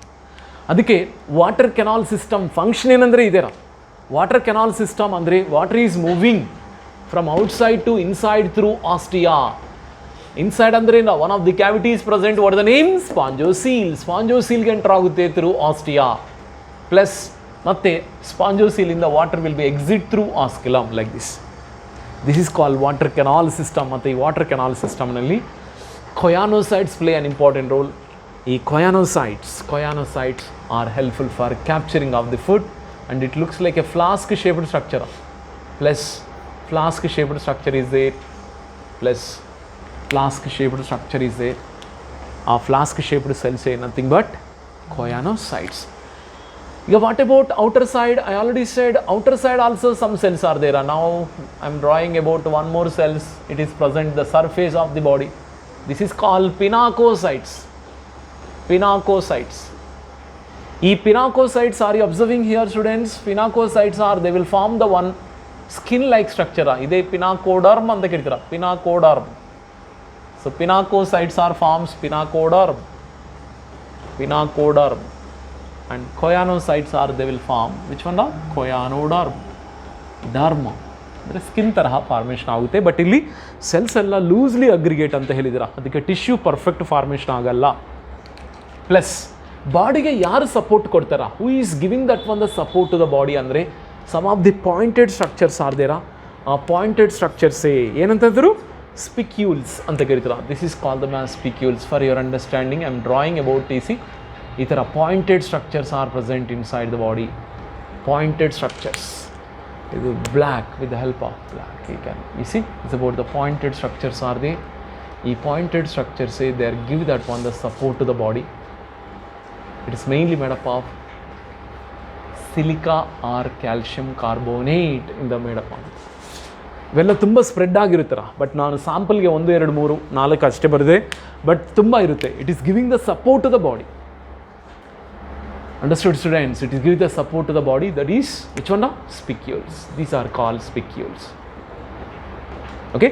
Speaker 1: ಅದಕ್ಕೆ water canal system function ಏನಂದರೆ ಇದೆರ. Water canal system ಅಂದರೆ water is moving from outside to inside through ostia. Inside ಅಂದರೆ one of the cavities present. What the name? Spongocoel. ಸ್ಪಾಂಜಿಯೋಸೀಲ್ಗೆ enter ಆಗುತ್ತೆ through ostia. Plus ಮತ್ತೆ ಸ್ಪಾಂಜೋಸೀಲಿಂದ water will be exit through osculum like this. This is called water canal system. ಮತ್ತು ಈ water canal ಸಿಸ್ಟಮ್ನಲ್ಲಿ choanocytes play an important role. ಈ choanocytes are helpful for capturing of the food and it looks like a flask shaped structure, plus flask shaped structure is there, plus flask shaped structure is there. Our flask shaped cells say nothing but koyanocytes. Yeah, what about outer side? I already said outer side also some cells are there. Now I am drawing about one more cells. It is present the surface of the body. This is called pinacocytes. ಈ pinacocytes are you observing here students? Pinacocytes are they will form the one skin like structure. ಇದೇ pinacoderm ಅಂತ ಕರಿತೀರ, pinacoderm. So pinacocytes are forms pinacoderm and choanocytes are they will form which one the choanoderm. Derm ಅಂದರೆ skin ತರಹ formation ಆಗುತ್ತೆ. But ಇಲ್ಲಿ cells ಎಲ್ಲ loosely aggregate ಅಂತ ಹೇಳಿದಿರ, ಅದಕ್ಕೆ ಟಿಶ್ಯೂ ಪರ್ಫೆಕ್ಟ್ ಫಾರ್ಮೇಷನ್ ಆಗಲ್ಲ. ಪ್ಲಸ್ ಬಾಡಿಗೆ ಯಾರು ಸಪೋರ್ಟ್ ಕೊಡ್ತಾರ? Who is giving that one the support to the body ಅಂದರೆ some of the pointed structures are ದೇರ. ಆ ಪಾಯಿಂಟೆಡ್ ಸ್ಟ್ರಕ್ಚರ್ಸೇ ಏನಂತಂದರು? ಸ್ಪಿಕ್ಯೂಲ್ಸ್ ಅಂತ ಕರಿತಾರೆ. This is call the mass spicules. For your understanding I am drawing about ಈ ಥರ pointed structures are present inside the body. Pointed structures, ಇದು black with the help of black you see it's about the pointed structures are they. ಈ pointed ಸ್ಟ್ರಕ್ಚರ್ಸೇ they are give that one the support to the body. It is mainly made up of silica or calcium carbonate in the made up of. ಇವೆಲ್ಲ ತುಂಬ spread ಆಗಿರುತ್ತರ, but ನಾನು ಸ್ಯಾಂಪಲ್ಗೆ 1, 2, 3, 4 ಅಷ್ಟೇ ಬರದೆ, but ತುಂಬ ಇರುತ್ತೆ. It is giving the support to the body. Understood students? It is giving the support to the body. That is which one? Spicules. These are called spicules. Okay,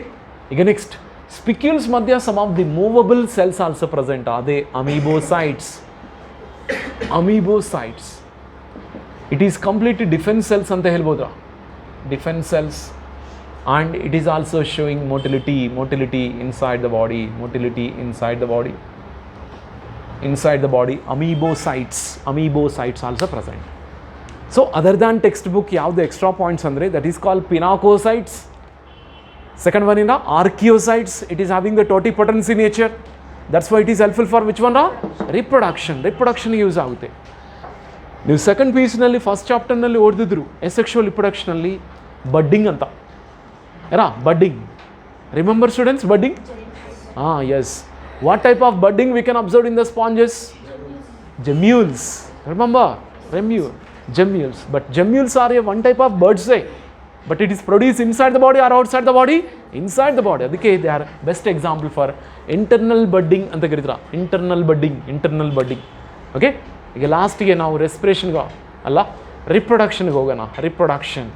Speaker 1: ಈಗ next spicules ಮಧ್ಯ some of the movable cells also present. ಅದೇ amoebocytes. It is completely defense cells anta helboda. Defense cells, and it is also showing motility inside the body. Amoebocytes also present. So other than textbook yav the extra points andre, that is called pinacocytes. Second one in the archaeocytes. It is having the totipotency nature. That's why it is helpful for which one? Reproduction use ಆಗುತ್ತೆ. ನೀವು second ಪೀಸ್ನಲ್ಲಿ first ಚಾಪ್ಟರ್ನಲ್ಲಿ ಓದಿದ್ರು asexual ರಿಪ್ರೊಡಕ್ಷನಲ್ಲಿ budding ಅಂತ. Budding, remember students budding? Yes. What type of budding we can observe in the sponges? Gemmules. Remember gemmules. But gemmules are one type of birds. But it is produced inside the body or outside the body? Inside the body. ಅದಕ್ಕೆ they are best example for internal budding ಅಂತ ಕರೀತಾರೆ. internal budding. Okay, ಈಗ ಲಾಸ್ಟಿಗೆ ನಾವು ರೆಸ್ಪಿರೇಷನ್ಗೆ ಅಲ್ಲ ರಿಪ್ರೊಡಕ್ಷನ್ಗೆ ಹೋಗೋಣ. Reproduction.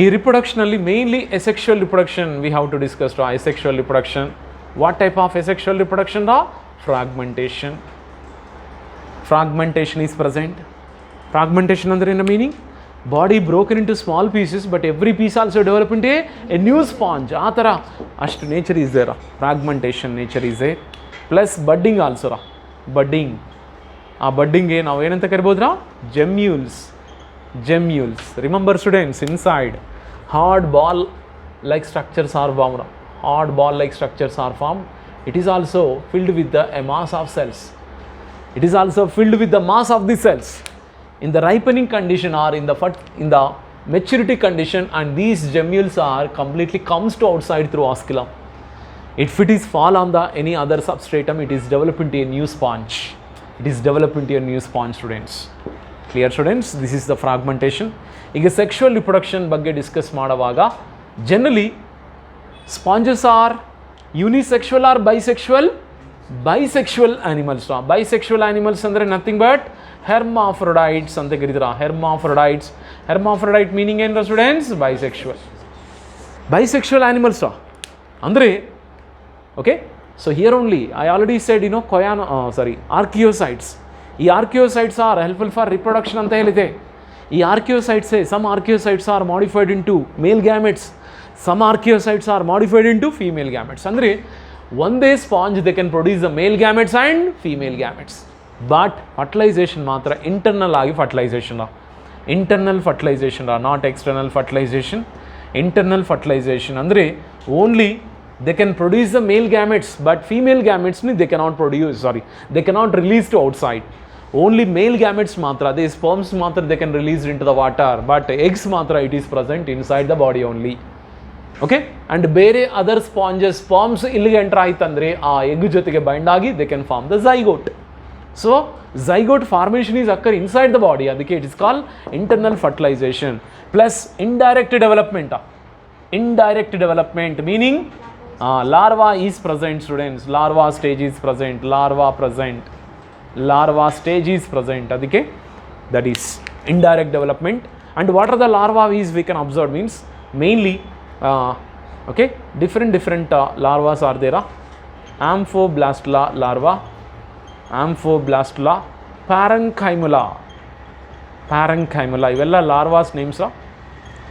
Speaker 1: ಈ ರಿಪ್ರೊಡಕ್ಷನಲ್ಲಿ mainly asexual reproduction we have to discuss. Asexual reproduction. What type of asexual reproduction? Fragmentation is present. Fragmentation under in a meaning? Body broken into small pieces, but every piece also develop into a new sponge. Atara ashtu nature is there. Fragmentation nature is there. Plus budding also. Budding. Budding now ಏನಂತ ಕರಿಬೋದ್ರಾ? Gemmules. Remember students, inside hard ball like structures are formed. It is also filled with a mass of cells. In the ripening condition or in the maturity condition, and these gemmules are completely comes to outside through osculum. If it is fall on the any other substratum, it is developed into a new sponge. Students. Clear students? This is the fragmentation. ಈಗ sexual reproduction ಬಗ್ಗೆ discuss ಮಾಡುವಾಗ generally sponges are unisexual or bisexual? Bisexual animals. Bisexual animals ಅಂದರೆ nothing but hermaphrodites ಅಂತ ಕರೀತಾರೆ. hermaphrodite meaning ಏನು students? bisexual animals ಅಂದರೆ okay. So here only I already said archaeocytes. ಈ archaeocytes are helpful for reproduction ಅಂತ ಹೇಳಿದೆ. ಈ archaeocytes some archaeocytes are modified into male gametes, some archaeocytes are modified into female gametes. ಅಂದರೆ ಒಂದೇ sponge they can produce the male gametes and female gametes. But fertilization ಮಾತ್ರ internal ಆಗಿ fertilization internal fertilization not external fertilization. Internal fertilization ಅಂದರೆ only they can produce the male gametes but female gametes they cannot produce, they cannot release to outside. Only male gametes matra, the sperms matra they can release into the water, but eggs matra it is present inside the body only. Okay, and ಬೇರೆ other sponges sperms ಇಲ್ಲಿಗೆ enter ಆಯ್ತಂದ್ರೆ ಆ egg ಜೊತೆಗೆ bind ಆಗಿ they can form the zygote. So zygote formation is occur inside the body, ಅದಕ್ಕೆ it is called internal fertilization. Plus indirect development. Indirect development meaning larva is present, students. Larva stage is present. Larva stage is present. ಅದಕ್ಕೆ that is indirect development. And what are the larva is we can observe means mainly okay, different larvas are there. Amphoblastula larva, Amphoblastula, Parenchyma, ಇವೆಲ್ಲ larvas names.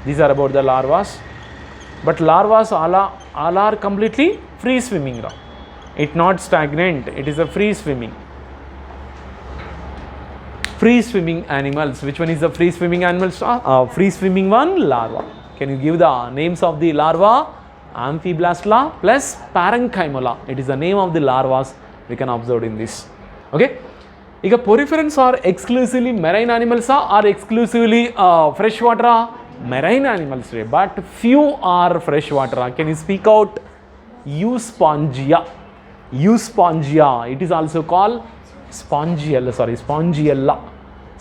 Speaker 1: These are about the larvas. But larvas all are completely free swimming. It not stagnant, it is a free swimming animals. Which one is the free swimming animals? Free swimming one, larva. Can you give the names of the larva? Amphiblastula plus Parenchyma. It is the name of the larvas we can observe in this. Okay, ಈಗ poriferans are exclusively marine animals or exclusively freshwater? Marine animals, but few are freshwater. Can you speak out? Euspongia. It is also called spongiella.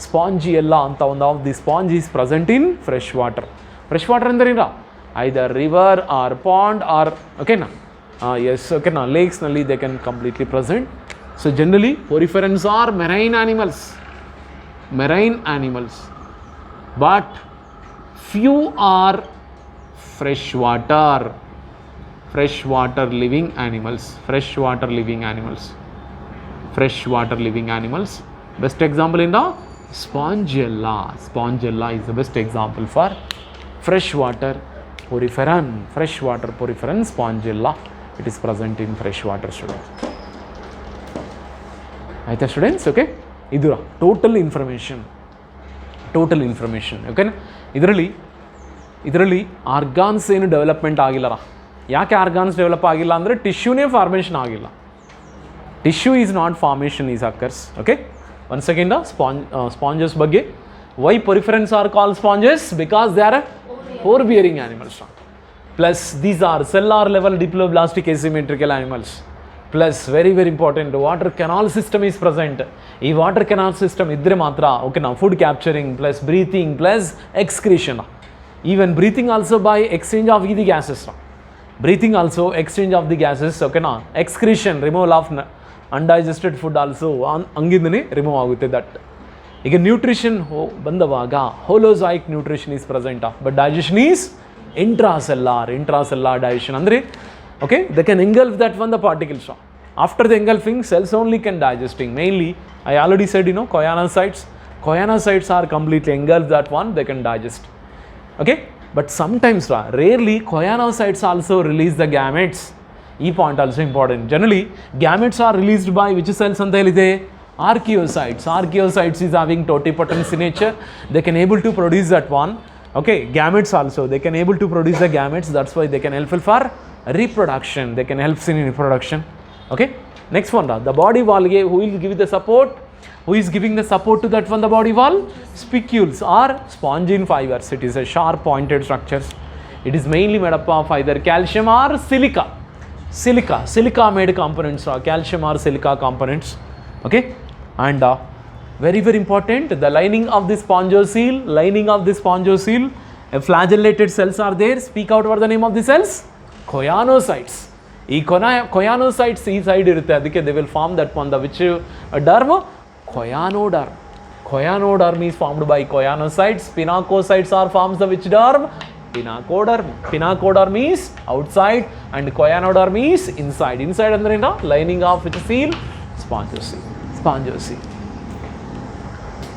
Speaker 1: Spongiella anta one of the sponge is present in freshwater. Freshwater ಅಂದ್ರೆ either river or pond or okay na yes, okay na lakes nalli they can completely present. So generally poriferans are marine animals, but few are freshwater living animals. Best example in the Spongiella is the best example for freshwater poriferan. Spongiella, it is present in freshwater, students. Aitha students, okay, idu total information, okay na. ಇದರಲ್ಲಿ organs ಏನು development ಆಗಿಲ್ಲ. ಯಾಕೆ organs develop ಆಗಿಲ್ಲ ಅಂದರೆ ಟಿಶ್ಯೂನೇ formation ಆಗಿಲ್ಲ. Tissue is not formation is occurs. Okay, one second sponges ಬಗ್ಗೆ. Why poriferans are call sponges? Because they are pore bearing animals. Plus these are cellular level diploblastic asymmetrical animals. Plus very important, water canal system is present. ಈ water canal system ಇದ್ದರೆ ಮಾತ್ರ okay ನಾವು food capturing plus breathing plus excretion. Even breathing also by exchange of the gases. Okay na. Excretion, removal of undigested food also angindane remove agutte that. ಈಗ nutrition ಬಂದವಾಗ holozoic nutrition is present, but digestion is intracellular digestion. Andre okay, they can engulf that one the particles. After the engulfing, cells only can digesting. Mainly I already said choanocytes are completely engulfed that one, they can digest. Okay, but sometimes rarely choanocytes also release the gametes. E point also important. Generally gametes are released by which cells anta helide? Archaeocytes is having totipotent in nature. They can able to produce that one. Okay, gametes also they can able to produce the gametes. That's why they can help for reproduction. They can help in reproduction. Okay, next one, the body wall. Who will give the support? Who is giving the support to that one, the body wall? Spicules or spongin fibers. It is a sharp pointed structures. It is mainly made up of either calcium or silica made components, calcium or silica components. Okay, and very important, the lining of the spongiocele, flagellated cells are there. Speak out what the name of the cells? Choanocytes. ಈ choanocytes ಈ side ಇರುತ್ತೆ, ಅದಕ್ಕೆ they will form that one, the which derm? Choanoderm is formed by choanocytes. Pinacocytes are forms the which derm? Pinacoderm is outside and choanoderm is inside. Andre lining of which seal? Spongiocele.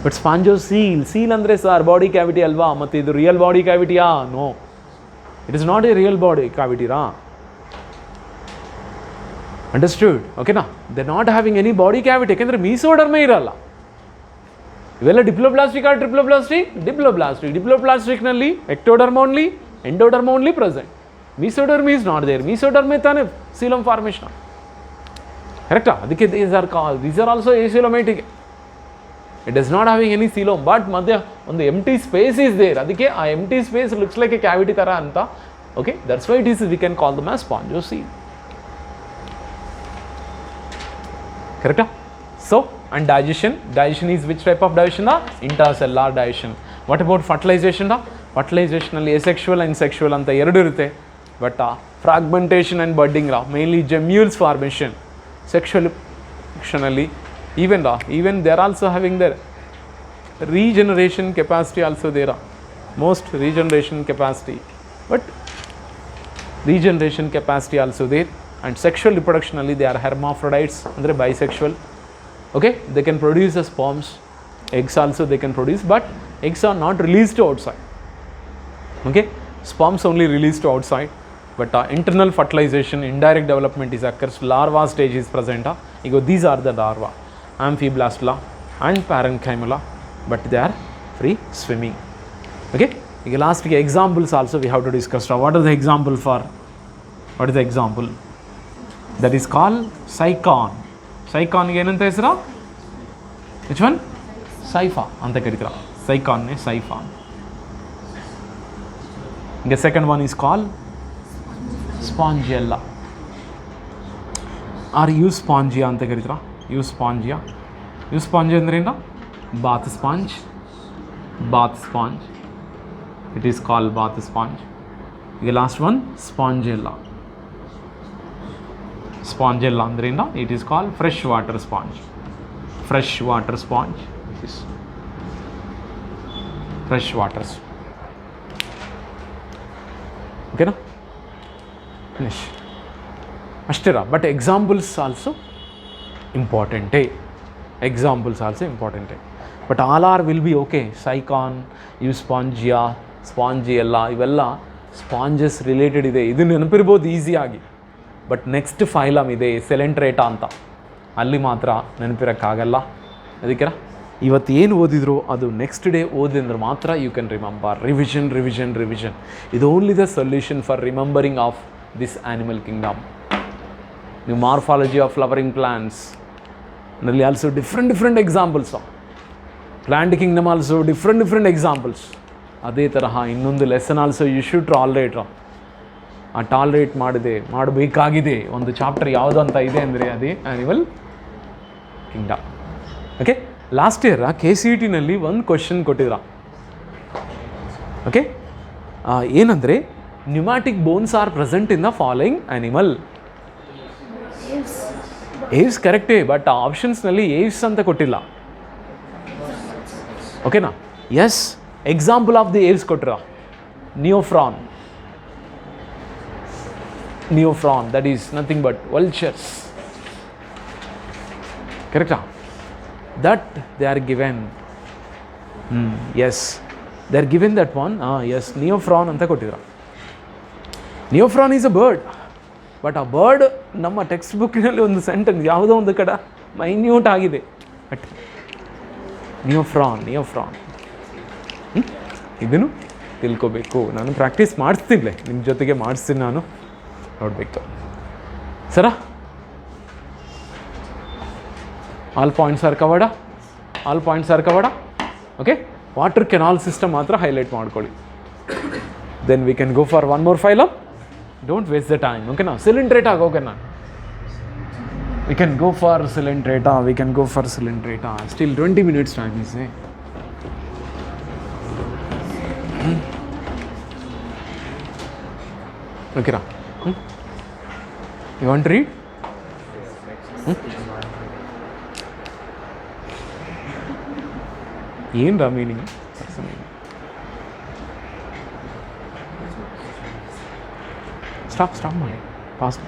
Speaker 1: But seal andre sir body cavity alva, matte idu real body cavity ya? No, it is not a real body cavity ra. Understood ಓಕೆನಾ. They not having any body cavity, ಯಾಕೆಂದರೆ ಮೀಸೋಡರ್ಮೇ ಇರಲ್ಲ. ಇವೆಲ್ಲ diploblastic or triploblastic? Diploblastic. ಡಿಪ್ಲೋಬ್ಲಾಸ್ಟಿಕ್ನಲ್ಲಿ ectoderm only, endoderm only present. Mesoderm is not there. ಮೀಸೋಡರ್ಮೇ ತಾನೇ coelom formation, ಕರೆಕ್ಟಾ? ಅದಕ್ಕೆ these are also acoelomatic. It is not having any coelom, but ಮಧ್ಯ ಒಂದು ಎಂಟಿ ಸ್ಪೇಸ್ ಈಸ್ ದೇರ್. ಅದಕ್ಕೆ ಆ empty space looks like a cavity ಥರ ಅಂತ. Okay, that's why it is we can call them as ಸ್ಪಾಂಜಿಯೋಸೀಲ್. ಕರೆಕ್ಟಾ? So and digestion is which type of digestion? The intracellular digestion. What about fertilization? The fertilization ಅಲ್ಲಿ asexual and sexual ಅಂತ ಎರಡು ಇರುತ್ತೆ. But fragmentation and budding mainly gemmules formation. Sexual ಅಲ್ಲಿ even they are also having their regeneration capacity also there. Most regeneration capacity, but regeneration capacity also there. And sexual reproduction ಅಲ್ಲಿ they are hermaphrodites, ಅಂದರೆ bisexual. Okay, they can produce the sperms, eggs also they can produce, but eggs are not released to outside. Okay, sperms only released to outside, but internal fertilization, indirect development is occurs. Larva stage is present. These are the larva, amphiblastula and parenchyma, but they are free swimming. Okay, last examples also we have to discuss. What are the example for? What is the example? That is called cycon. ಸೈಕಾನ್ಗೆ ಏನಂತ ಹೆಸರು? Which one? ಸೈಫಾ ಅಂತ ಕರೀತೀರ. ಸೈಕಾನ್ನೇ Scypha. ಈಗ second one is call Spongilla or Euspongia ಅಂತ ಕರೀತೀರ. Euspongia. Euspongia ಅಂದ್ರೇನು? Bath sponge. Bath sponge. It is call bath sponge. ಈಗ last one Spongilla. Spongella andrena, it is called fresh water sponge. Fresh water sponge. This fresh waters. Okay na? Finish. Ashtira, but examples also important. Examples also important. But all are will be okay. Cycon, Euspongia, Spongiella, ivella sponges related ide. Idu ನೆನಪಿರಬಹುದು ಈಸಿಯಾಗಿ. But next phylum ಇದೆ ಸೆಲೆಂಟ್ರೇಟಾ ಅಂತ, ಅಲ್ಲಿ ಮಾತ್ರ ನೆನಪಿರೋಕ್ಕಾಗಲ್ಲ. ಅದಕ್ಕೆ ಇವತ್ತು ಏನು ಓದಿದ್ರು ಅದು ನೆಕ್ಸ್ಟ್ ಡೇ ಓದಿದ್ರೆ ಮಾತ್ರ you can remember. Revision revision revision ಇದು only the solution for remembering of this animal kingdom. ನೀವು ಮಾರ್ಫಾಲಜಿ ಆಫ್ ಫ್ಲವರಿಂಗ್ ಪ್ಲಾಂಟ್ಸ್ ನಲ್ಲಿ also different examples. Plant kingdom also different examples. ಅದೇ ತರಹ ಇನ್ನೊಂದು lesson also you should tolerate. ಆ tolerate ಮಾಡಬೇಕಾಗಿದೆ ಒಂದು chapter ಯಾವುದು ಅಂತ ಇದೆ ಅಂದರೆ ಅದೇ animal kingdom. Okay, last year KCET-ನಲ್ಲಿ ಒಂದು ಕ್ವಶನ್ ಕೊಟ್ಟಿದ್ರ. ಓಕೆ, ಏನಂದರೆ pneumatic bones are present in the following animal. Aves ಕರೆಕ್ಟೇ, ಬಟ್ ಆಪ್ಷನ್ಸ್ನಲ್ಲಿ ಏವ್ಸ್ ಅಂತ ಕೊಟ್ಟಿಲ್ಲ. ಓಕೆನಾ? Yes, example of the aves ಕೊಟ್ಟಿರ. Neophron. Neophron, that is nothing but vultures. Correct? That they are given. Yes, they are given that one. Yes, Neophron anta kottidra. Neophron is a bird, but a bird ನಮ್ಮ text ಬುಕ್ಕಿನಲ್ಲಿ ಒಂದು sentence ಯಾವುದೋ ಒಂದು ಕಡೆ minute ಆಗಿದೆ. But ನಿಯೋಫ್ರಾನ್ ಇದನ್ನು ತಿಳ್ಕೋಬೇಕು. ನಾನು practice ಮಾಡಿಸ್ತಿದ್ದೆ, ನಿಮ್ಮ ಜೊತೆಗೆ ಮಾಡಿಸ್ತೀನಿ, ನಾನು ನೋಡಬೇಕು. ಸರಾ, all points are covered. Okay, water canal system ಮಾತ್ರ ಹೈಲೈಟ್ ಮಾಡ್ಕೊಳ್ಳಿ. Then we can go for one more phylum. Don't waste the time. ಓಕೆನಾ? ಸಿಲಿಂಡ್ರೇಟಾ ಓಕೆನಾ? We can go for cylindrata. Still 20 minutes time is there. ಓಕೆನಾ? You want to read? ఏంరా meaning? Stop ಮಾಡಿ. Pass